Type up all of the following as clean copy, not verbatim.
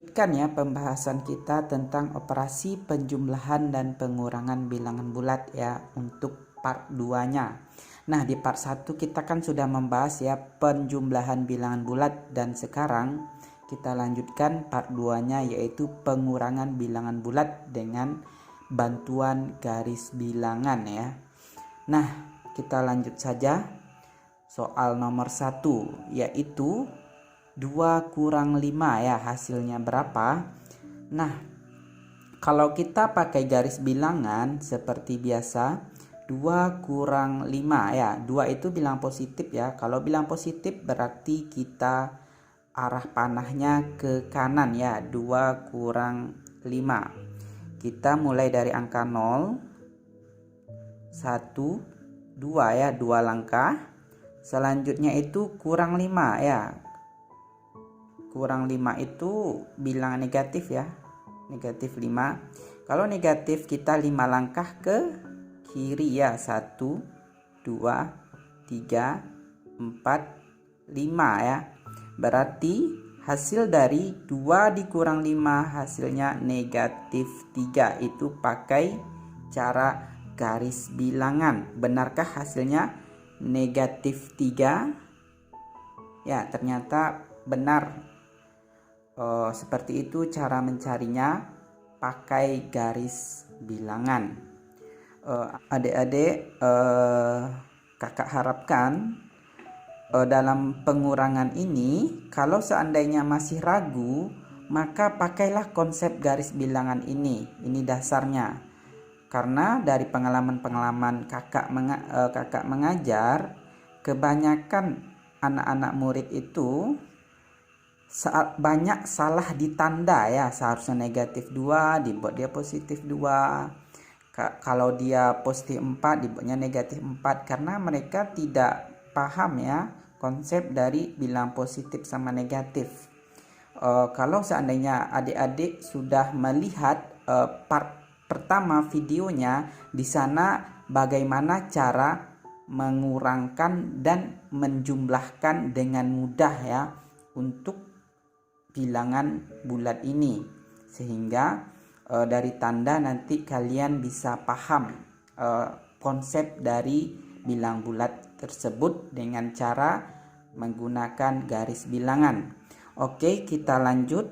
Lanjutkan ya pembahasan kita tentang operasi penjumlahan dan pengurangan bilangan bulat ya untuk part 2-nya. Nah, di part 1 kita kan sudah membahas ya penjumlahan bilangan bulat, dan sekarang kita lanjutkan part 2-nya yaitu pengurangan bilangan bulat dengan bantuan garis bilangan ya. Nah, kita lanjut saja soal nomor 1 yaitu 2 kurang 5 ya, hasilnya berapa? Nah, kalau kita pakai garis bilangan seperti biasa, 2 kurang 5 ya. 2 itu bilang positif ya. Kalau bilang positif berarti kita arah panahnya ke kanan ya. 2 kurang 5. Kita mulai dari angka 0, 1, 2 ya, 2 langkah. Selanjutnya itu kurang 5 ya. Kurang 5 itu bilangan negatif ya, negatif 5. Kalau negatif kita 5 langkah ke kiri ya, 1, 2, 3, 4, 5 ya. Berarti hasil dari 2 dikurang 5 hasilnya negatif 3. Itu pakai cara garis bilangan. Benarkah hasilnya negatif 3? Ya, ternyata benar. Seperti itu cara mencarinya pakai garis bilangan. Adik-adik, kakak harapkan dalam pengurangan ini kalau seandainya masih ragu, maka pakailah konsep garis bilangan ini. Ini dasarnya. Karena dari pengalaman-pengalaman kakak mengajar, kebanyakan anak-anak murid itu banyak salah di tanda ya. Seharusnya negatif 2 dibuat dia positif 2. Kalau dia positif 4 dibuatnya negatif 4. Karena mereka tidak paham ya konsep dari bilang positif sama negatif. Kalau seandainya adik-adik sudah melihat part pertama videonya, di sana bagaimana cara mengurangkan dan menjumlahkan dengan mudah ya untuk bilangan bulat ini, sehingga dari tanda nanti kalian bisa paham konsep dari bilang bulat tersebut dengan cara menggunakan garis bilangan. Oke, kita lanjut.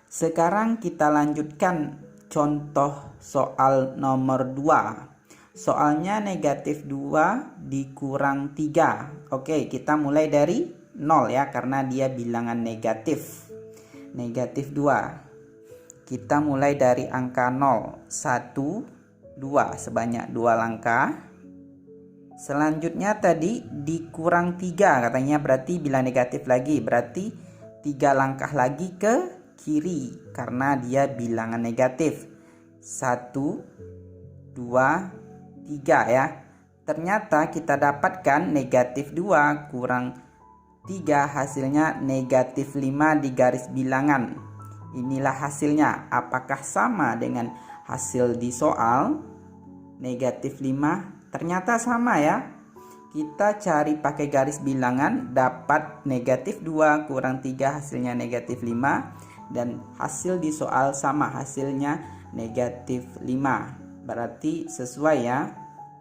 Sekarang kita lanjutkan contoh soal nomor 2. Soalnya negatif 2 dikurang 3. Oke, kita mulai dari 0 ya, karena dia bilangan negatif. Negatif 2. Kita mulai dari angka 0, 1, 2 sebanyak 2 langkah. Selanjutnya tadi dikurang 3 katanya, berarti bilang negatif lagi, berarti 3 langkah lagi ke kiri karena dia bilangan negatif. 1, 2, 3 ya. Ternyata kita dapatkan negatif 2 kurang 3 hasilnya negatif 5 di garis bilangan. Inilah hasilnya. Apakah sama dengan hasil di soal? Negatif 5 ternyata sama ya. Kita cari pakai garis bilangan, dapat negatif 2 kurang 3 hasilnya negatif 5. Dan hasil di soal sama, hasilnya negatif 5. Berarti sesuai ya.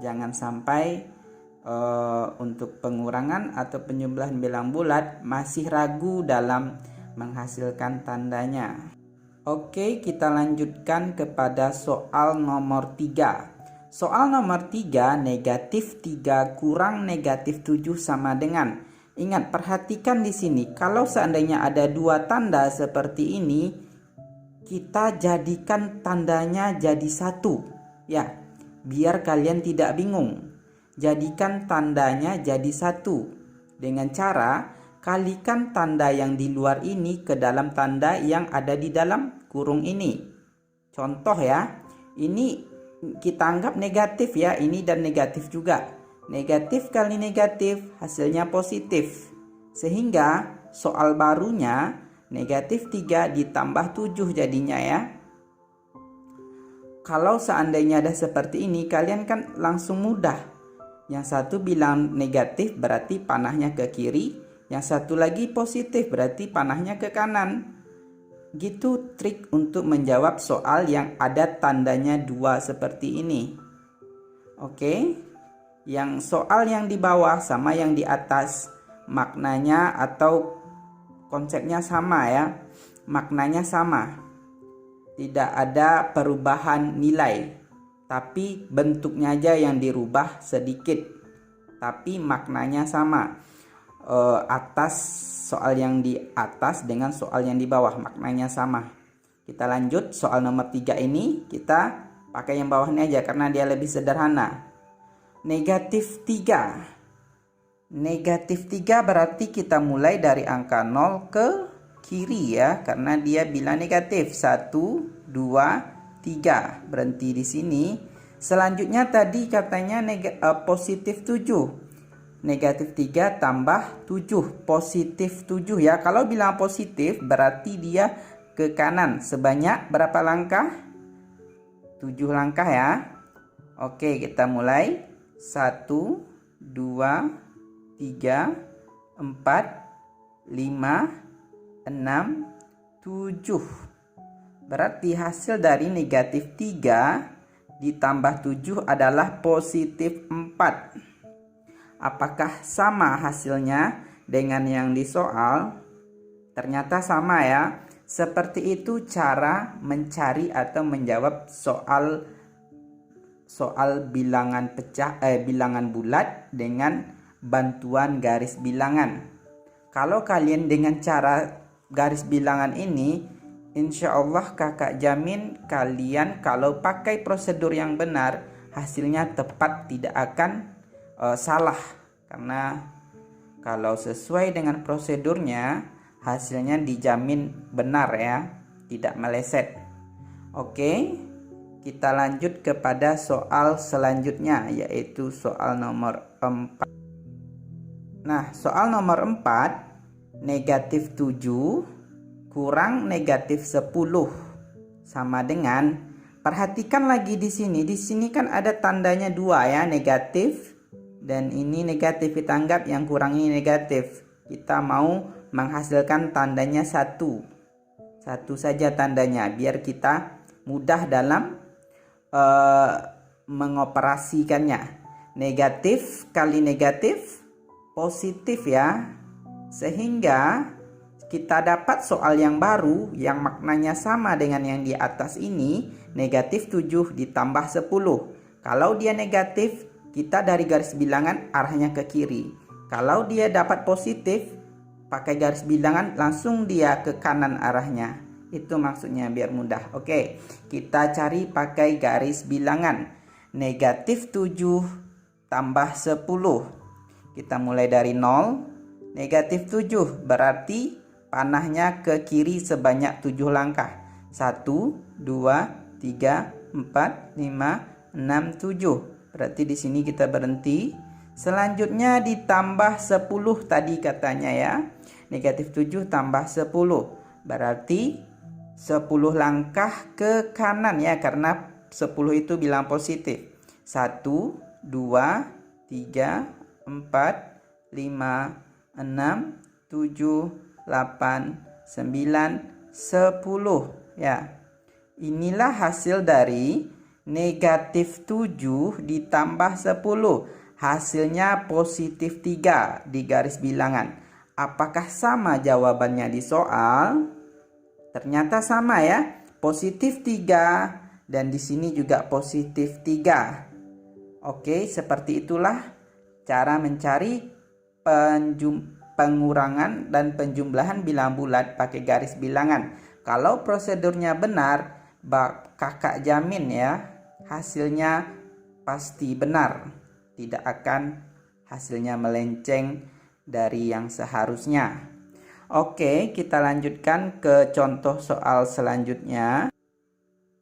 Jangan sampai untuk pengurangan atau penjumlahan bilangan bulat masih ragu dalam menghasilkan tandanya. Oke, kita lanjutkan kepada soal nomor 3. Soal nomor 3, negatif 3 kurang negatif 7 sama dengan. Ingat, perhatikan di sini, kalau seandainya ada 2 tanda seperti ini, kita jadikan tandanya jadi 1 ya, biar kalian tidak bingung. Jadikan tandanya jadi 1 dengan cara kalikan tanda yang di luar ini ke dalam tanda yang ada di dalam kurung ini. Contoh ya, ini kita anggap negatif ya, ini dan negatif juga. Negatif kali negatif hasilnya positif. Sehingga soal barunya negatif 3 ditambah 7 jadinya ya. Kalau seandainya ada seperti ini, kalian kan langsung mudah. Yang satu bilang negatif berarti panahnya ke kiri, yang satu lagi positif berarti panahnya ke kanan. Gitu trik untuk menjawab soal yang ada tandanya 2 seperti ini. Oke. Yang soal yang di bawah sama yang di atas, maknanya atau konsepnya sama ya. Maknanya sama. Tidak ada perubahan nilai, tapi bentuknya aja yang dirubah sedikit, tapi maknanya sama. Atas, soal yang di atas dengan soal yang di bawah maknanya sama. Kita lanjut soal nomor 3 ini, kita pakai yang bawah ini aja karena dia lebih sederhana. Negatif 3. Negatif 3 berarti kita mulai dari angka 0 ke kiri ya, karena dia bilang negatif. 1, 2, 3. Berhenti di sini. Selanjutnya tadi katanya positif 7. Negatif 3 tambah 7. Positif 7 ya. Kalau bilang positif berarti dia ke kanan. Sebanyak berapa langkah? 7 langkah ya. Oke, kita mulai. 1, 2, 3, 4, 5, 6, 7. Berarti hasil dari negatif 3 ditambah 7 adalah positif 4. Apakah sama hasilnya dengan yang di soal? Ternyata sama ya. Seperti itu cara mencari atau menjawab soal bilangan bilangan bulat dengan bantuan garis bilangan. Kalau kalian dengan cara garis bilangan ini, insya Allah kakak jamin kalian kalau pakai prosedur yang benar, hasilnya tepat, tidak akan salah. Karena kalau sesuai dengan prosedurnya, hasilnya dijamin benar ya, tidak meleset. Oke, kita lanjut kepada soal selanjutnya, yaitu soal nomor 4. Nah, soal nomor 4, negatif 7 kurang negatif 10 sama dengan, perhatikan lagi di sini. Di sini kan ada tandanya 2 ya, negatif, dan ini negatif, kita anggap yang kurang ini negatif. Kita mau menghasilkan tandanya 1. Satu saja tandanya biar kita mudah dalam mengoperasikannya. Negatif kali negatif positif ya. Sehingga kita dapat soal yang baru yang maknanya sama dengan yang di atas ini, negatif 7 ditambah 10. Kalau dia negatif, kita dari garis bilangan arahnya ke kiri. Kalau dia dapat positif, pakai garis bilangan langsung dia ke kanan arahnya. Itu maksudnya biar mudah. Oke, kita cari pakai garis bilangan. Negatif 7 tambah 10. Kita mulai dari 0. Negatif 7 berarti panahnya ke kiri sebanyak 7 langkah. 1, 2, 3, 4, 5, 6, 7. Berarti di sini kita berhenti. Selanjutnya ditambah 10 tadi katanya ya. Negatif 7 tambah 10. Berarti 10 langkah ke kanan ya, karena 10 itu bilang positif. 1, 2, 3, 4, 5, 6, 7, 8, 9, 10 ya. Inilah hasil dari negatif 7 ditambah 10. Hasilnya positif 3 di garis bilangan. Apakah sama jawabannya di soal? Ternyata sama ya. Positif 3 dan di sini juga positif 3. Oke, seperti itulah cara mencari pengurangan dan penjumlahan bilangan bulat pakai garis bilangan. Kalau prosedurnya benar, kakak jamin ya, hasilnya pasti benar. Tidak akan hasilnya melenceng dari yang seharusnya. Oke, kita lanjutkan ke contoh soal selanjutnya.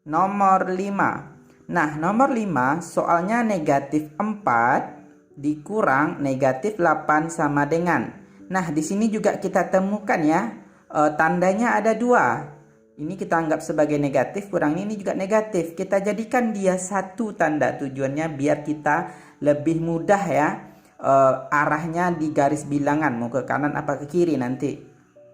Nomor 5. Nah, nomor 5 soalnya negatif 4 dikurang negatif 8 sama dengan. Nah, di sini juga kita temukan ya, tandanya ada 2. Ini kita anggap sebagai negatif, kurang ini juga negatif. Kita jadikan dia satu tanda, tujuannya biar kita lebih mudah ya, arahnya di garis bilangan mau ke kanan apa ke kiri nanti.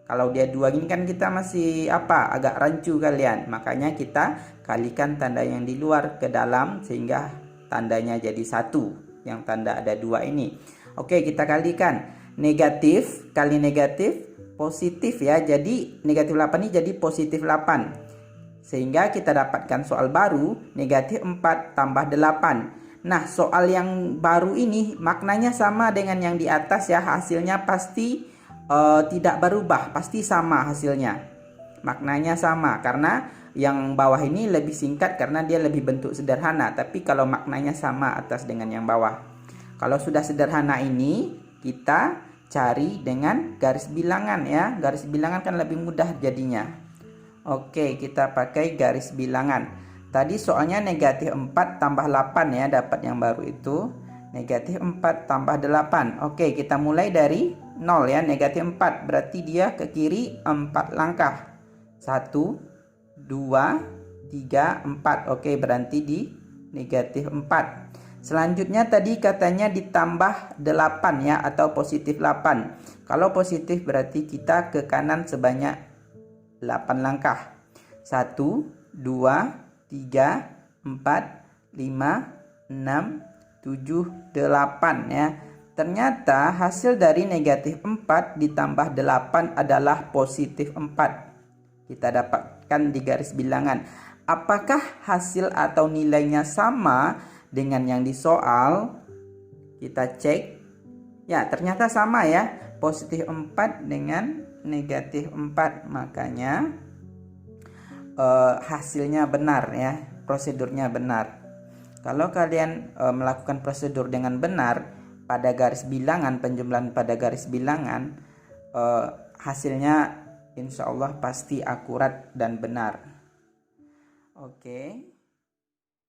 Kalau dia 2 ini kan kita masih agak rancu kalian. Makanya kita kalikan tanda yang di luar ke dalam sehingga tandanya jadi 1. Yang tanda ada 2 ini. Oke, kita kalikan. Negatif kali negatif positif ya. Jadi negatif 8 ini jadi positif 8. Sehingga kita dapatkan soal baru negatif 4 tambah 8. Nah, soal yang baru ini maknanya sama dengan yang di atas ya. Hasilnya pasti tidak berubah, pasti sama hasilnya. Maknanya sama karena yang bawah ini lebih singkat karena dia lebih bentuk sederhana. Tapi kalau maknanya sama atas dengan yang bawah. Kalau sudah sederhana ini kita cari dengan garis bilangan ya. Garis bilangan kan lebih mudah jadinya. Oke, kita pakai garis bilangan. Tadi soalnya negatif 4 tambah 8 ya, dapat yang baru itu. Negatif 4 tambah 8. Oke, kita mulai dari 0 ya, negatif 4. Berarti dia ke kiri 4 langkah. 1, 2, 3, 4. Oke, berhenti di negatif 4. Selanjutnya tadi katanya ditambah 8 ya, atau positif 8. Kalau positif berarti kita ke kanan sebanyak 8 langkah. 1, 2, 3, 4, 5, 6, 7, 8 ya. Ternyata hasil dari negatif 4 ditambah 8 adalah positif 4. Kita dapatkan di garis bilangan. Apakah hasil atau nilainya sama dengan yang di soal? Kita cek. Ya, ternyata sama ya. Positif 4 dengan negatif 4. Makanya hasilnya benar ya. Prosedurnya benar. Kalau kalian melakukan prosedur dengan benar pada garis bilangan, penjumlahan pada garis bilangan, hasilnya insya Allah pasti akurat dan benar. Oke.